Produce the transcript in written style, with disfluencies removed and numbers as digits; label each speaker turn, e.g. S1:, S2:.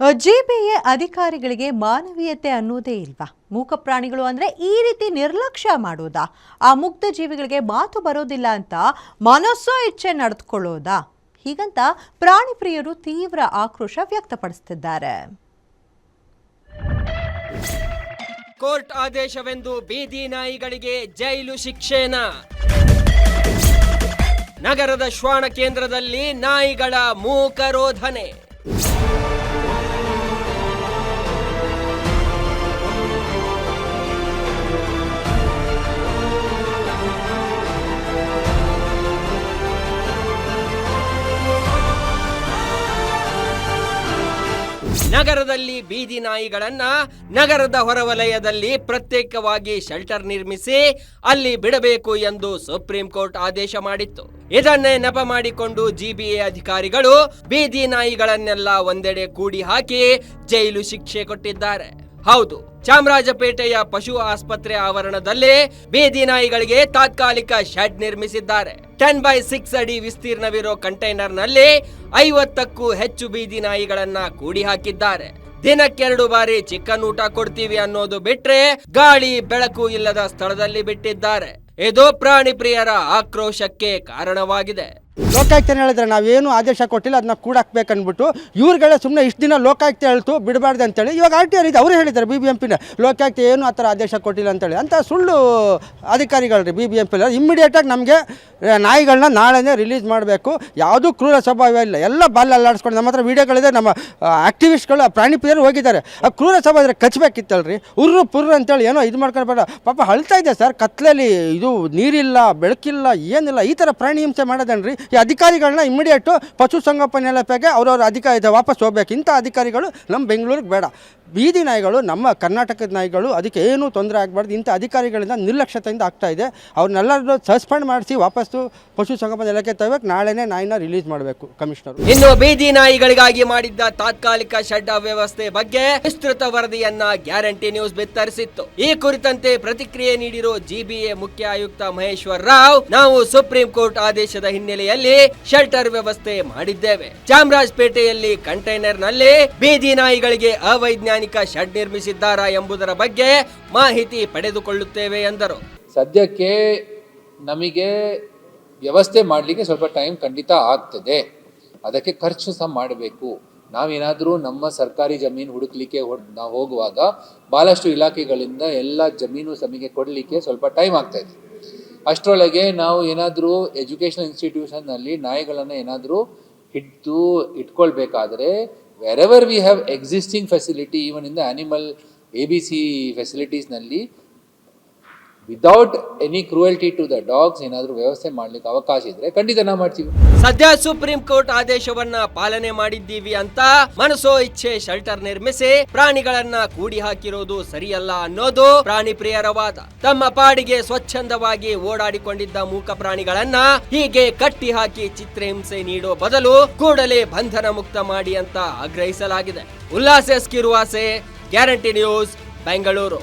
S1: GBA ಅಧಿಕಾರಿಗಳಿಗೆ ಮಾನವೀಯತೆ ಅನ್ನೋದೇ ಇಲ್ವಾ? ಮೂಕ ಪ್ರಾಣಿಗಳು ಅಂದ್ರೆ ಈ ರೀತಿ ನಿರ್ಲಕ್ಷ್ಯ ಮಾಡೋದಾ? ಆ ಮುಗ್ಧ ಜೀವಿಗಳಿಗೆ ಮಾತು ಬರೋದಿಲ್ಲ ಅಂತ ಮನಸ್ಸೋ ಇಚ್ಛೆ ನಡೆದುಕೊಳ್ಳೋದಾ? ಹೀಗಂತ ಪ್ರಾಣಿ ಪ್ರಿಯರು ತೀವ್ರ ಆಕ್ರೋಶ ವ್ಯಕ್ತಪಡಿಸುತ್ತಿದ್ದಾರೆ.
S2: ಕೋರ್ಟ್ ಆದೇಶವೆಂದು ಬೀದಿ ನಾಯಿಗಳಿಗೆ ಜೈಲು ಶಿಕ್ಷೆನ. ನಗರದ ಶ್ವಾನ ಕೇಂದ್ರದಲ್ಲಿ ನಾಯಿಗಳ ಮೂಕರೋಧನೆ. ನಗರದಲ್ಲಿ ಬೀದಿ ನಾಯಿಗಳನ್ನ ನಗರದ ಹೊರವಲಯದಲ್ಲಿ ಪ್ರತ್ಯೇಕವಾಗಿ ಶೆಲ್ಟರ್ ನಿರ್ಮಿಸಿ ಅಲ್ಲಿ ಬಿಡಬೇಕು ಎಂದು ಸುಪ್ರೀಂ ಕೋರ್ಟ್ ಆದೇಶ ಮಾಡಿತ್ತು. ಇದನ್ನೇ ನೆಪ ಮಾಡಿಕೊಂಡು ಜಿಬಿಎ ಅಧಿಕಾರಿಗಳು ಬೀದಿ ನಾಯಿಗಳನ್ನೆಲ್ಲ ಒಂದೆಡೆ ಕೂಡಿ ಹಾಕಿ ಜೈಲು ಶಿಕ್ಷೆ ಕೊಟ್ಟಿದ್ದಾರೆ. ಹೌದು, ಚಾಮರಾಜಪೇಟೆಯ ಪಶು ಆಸ್ಪತ್ರೆ ಆವರಣದಲ್ಲಿ ಬೀದಿ ನಾಯಿಗಳಿಗೆ ತಾತ್ಕಾಲಿಕ ಶೆಡ್ ನಿರ್ಮಿಸಿದ್ದಾರೆ. 10x6 ಅಡಿ ವಿಸ್ತೀರ್ಣವಿರೋ ಕಂಟೈನರ್ ನಲ್ಲಿ 50ಕ್ಕೂ ಹೆಚ್ಚು ಬೀದಿ ನಾಯಿಗಳನ್ನ ಕೂಡಿ ಹಾಕಿದ್ದಾರೆ. ದಿನಕ್ಕೆ 2 ಬಾರಿ ಚಿಕನ್ ಊಟ ಕೊಡ್ತೀವಿ ಅನ್ನೋದು ಬಿಟ್ರೆ ಗಾಳಿ ಬೆಳಕು ಇಲ್ಲದ ಸ್ಥಳದಲ್ಲಿ ಬಿಟ್ಟಿದ್ದಾರೆ. ಇದು ಪ್ರಾಣಿ ಪ್ರಿಯರ ಆಕ್ರೋಶಕ್ಕೆ ಕಾರಣವಾಗಿದೆ.
S3: ಲೋಕಾಯುಕ್ತ ಹೇಳಿದ್ರೆ ನಾವೇನು ಆದೇಶ ಕೊಟ್ಟಿಲ್ಲ, ಅದನ್ನ ಕೂಡಾಕ್ಬೇಕನ್ಬಿಟ್ಟು ಇವ್ರುಗಳೇ ಸುಮ್ಮನೆ ಇಷ್ಟು ದಿನ ಲೋಕಾಯುಕ್ತ ಹೇಳ್ತು ಬಿಡಬಾರ್ದು ಅಂತೇಳಿ. ಇವಾಗ RTO ಅವರು ಹೇಳಿದ್ದಾರೆ BBMP ಲೋಕಾಯುಕ್ತ ಏನು ಆ ಥರ ಆದೇಶ ಕೊಟ್ಟಿಲ್ಲ ಅಂತೇಳಿ ಅಂತ ಸುಳ್ಳು ಅಧಿಕಾರಿಗಳು BBMP ಇಮ್ಮಿಡಿಯೇಟಾಗಿ ನಮಗೆ ನಾಯಿಗಳನ್ನ ನಾಳೆನೇ ರಿಲೀಸ್ ಮಾಡಬೇಕು. ಯಾವುದೂ ಕ್ರೂರ ಸ್ವಭಾವ ಇಲ್ಲ, ಎಲ್ಲ ಬಾಲ್ ಅಲ್ಲಾಡಿಸ್ಕೊಂಡು ನಮ್ಮ ಹತ್ರ ವೀಡಿಯೋಗಳಿದೆ. ನಮ್ಮ ಆಕ್ಟಿವಿಸ್ಟ್ಗಳು ಪ್ರಾಣಿ ಪ್ರಿಯರು ಹೋಗಿದ್ದಾರೆ. ಆ ಕ್ರೂರ ಸ್ವಭಾವ ಇದ್ರೆ ಕಚ್ಚಬೇಕಿತ್ತಲ್ರಿ, ಪುರ್ರು ಅಂತೇಳಿ ಏನೋ ಇದು ಮಾಡ್ಕೊಂಡು ಬೇಡ. ಪಾಪ ಅಳ್ತಾ ಇದೆ ಸರ್, ಕತ್ಲಲ್ಲಿ ಇದು ನೀರಿಲ್ಲ ಬೆಳಕಿಲ್ಲ ಏನಿಲ್ಲ, ಈ ಥರ ಪ್ರಾಣಿ ಹಿಂಸೆ ಮಾಡೋದನ್ರಿ. ಈ ಅಧಿಕಾರಿಗಳನ್ನ ಇಮಿಡಿಯೇಟು ಪಶು ಸಂಗೋಪನೆ ಇಲಾಖೆಗೆ ಅವ್ರವ್ರ ಅಧಿಕಾರಿ ವಾಪಸ್ ಹೋಗ್ಬೇಕು. ಇಂಥ ಅಧಿಕಾರಿಗಳು ನಮ್ಮ ಬೆಂಗಳೂರಿಗೆ ಬೇಡ. ಬೀದಿ ನಾಯಿಗಳು ನಮ್ಮ ಕರ್ನಾಟಕದ ನಾಯಿಗಳು, ಅದಕ್ಕೆ ಏನೂ ತೊಂದರೆ ಆಗಬಾರ್ದು. ಇಂಥ ಅಧಿಕಾರಿಗಳಿಂದ ನಿರ್ಲಕ್ಷ್ಯತೆಯಿಂದ ಆಗ್ತಾ ಇದೆ. ಅವ್ರನ್ನೆಲ್ಲರೂ ಸಸ್ಪೆಂಡ್ ಮಾಡಿಸಿ ವಾಪಸ್ಸು ಪಶು ಸಂಗೋಪನೆ ಇಲಾಖೆ ತಗೋಬೇಕು. ನಾಳೆನೇ ನಾಯಿನ ರಿಲೀಸ್ ಮಾಡಬೇಕು ಕಮಿಷನರ್.
S2: ಇನ್ನು ಬೀದಿ ನಾಯಿಗಳಿಗಾಗಿ ಮಾಡಿದ್ದ ತಾತ್ಕಾಲಿಕ ಶೆಡ್ ವ್ಯವಸ್ಥೆ ಬಗ್ಗೆ ವಿಸ್ತೃತ ವರದಿಯನ್ನ ಗ್ಯಾರಂಟಿ ನ್ಯೂಸ್ ಬಿತ್ತರಿಸಿತ್ತು. ಈ ಕುರಿತಂತೆ ಪ್ರತಿಕ್ರಿಯೆ ನೀಡಿರೋ ಜಿಬಿಎ ಮುಖ್ಯ ಆಯುಕ್ತ ಮಹೇಶ್ವರ್ ರಾವ್, ನಾವು ಸುಪ್ರೀಂ ಕೋರ್ಟ್ ಆದೇಶದ ಹಿನ್ನೆಲೆಯಲ್ಲಿ ಶೆಲ್ಟರ್ ವ್ಯವಸ್ಥೆ ಮಾಡಿದ್ದೇವೆ. ಚಾಮರಾಜಪೇಟೆಯಲ್ಲಿ ಕಂಟೈನರ್ ನಲ್ಲಿ ಬೀದಿ ನಾಯಿಗಳಿಗೆ ಅವೈಜ್ಞಾನಿಕ ಶೆಡ್ ನಿರ್ಮಿಸಿದ್ದಾರಾ ಎಂಬುದರ ಬಗ್ಗೆ ಮಾಹಿತಿ ಪಡೆದುಕೊಳ್ಳುತ್ತೇವೆ ಎಂದರು.
S4: ಸದ್ಯಕ್ಕೆ ನಮಗೆ ವ್ಯವಸ್ಥೆ ಮಾಡಲಿಕ್ಕೆ ಸ್ವಲ್ಪ ಟೈಮ್ ಖಂಡಿತ ಆಗ್ತದೆ. ಅದಕ್ಕೆ ಖರ್ಚು ಸಹ ಮಾಡಬೇಕು. ನಾವೇನಾದರೂ ನಮ್ಮ ಸರ್ಕಾರಿ ಜಮೀನು ಹುಡುಕ್ಲಿಕ್ಕೆ ನಾವು ಹೋಗುವಾಗ ಭಾಳಷ್ಟು ಇಲಾಖೆಗಳಿಂದ ಎಲ್ಲ ಜಮೀನು ಸಮಿಗೆ ಕೊಡಲಿಕ್ಕೆ ಸ್ವಲ್ಪ ಟೈಮ್ ಆಗ್ತಾ ಇದೆ. ಅಷ್ಟರೊಳಗೆ ನಾವು ಏನಾದರೂ ಎಜುಕೇಷನಲ್ ಇನ್ಸ್ಟಿಟ್ಯೂಷನ್ನಲ್ಲಿ ನಾಯಿಗಳನ್ನು ಏನಾದರೂ ಇಟ್ಕೊಳ್ಬೇಕಾದ್ರೆ wherever we have existing facility, even in the animal ABC facilities ನಲ್ಲಿ without any cruelty to the dogs ಏನಾದರೂ ವ್ಯವಸ್ಥೆ ಮಾಡ್ಲಿಕ್ಕೆ ಅವಕಾಶ ಇದ್ರೆ ಖಂಡಿತ ನಾವು ಮಾಡ್ತೀವಿ.
S2: ಸದ್ಯ ಸುಪ್ರೀಂ ಕೋರ್ಟ್ ಆದೇಶವನ್ನ ಪಾಲನೆ ಮಾಡಿದ್ದೀವಿ ಅಂತ ಮನಸೋ ಇಚ್ಛೆ ಶೆಲ್ಟರ್ ನಿರ್ಮಿಸಿ ಪ್ರಾಣಿಗಳನ್ನ ಕೂಡಿ ಹಾಕಿರೋದು ಸರಿಯಲ್ಲ ಅನ್ನೋದು ಪ್ರಾಣಿ ಪ್ರಿಯರ ವಾದ. ತಮ್ಮ ಪಾಡಿಗೆ ಸ್ವಚ್ಛಂದವಾಗಿ ಓಡಾಡಿಕೊಂಡಿದ್ದ ಮೂಕ ಪ್ರಾಣಿಗಳನ್ನ ಹೀಗೆ ಕಟ್ಟಿ ಹಾಕಿ ಚಿತ್ರಹಿಂಸೆ ನೀಡೋ ಬದಲು ಕೂಡಲೇ ಬಂಧನ ಮುಕ್ತ ಮಾಡಿ ಅಂತ ಆಗ್ರಹಿಸಲಾಗಿದೆ. Ullas S Kiruvase, guarantee news, Bengaluru.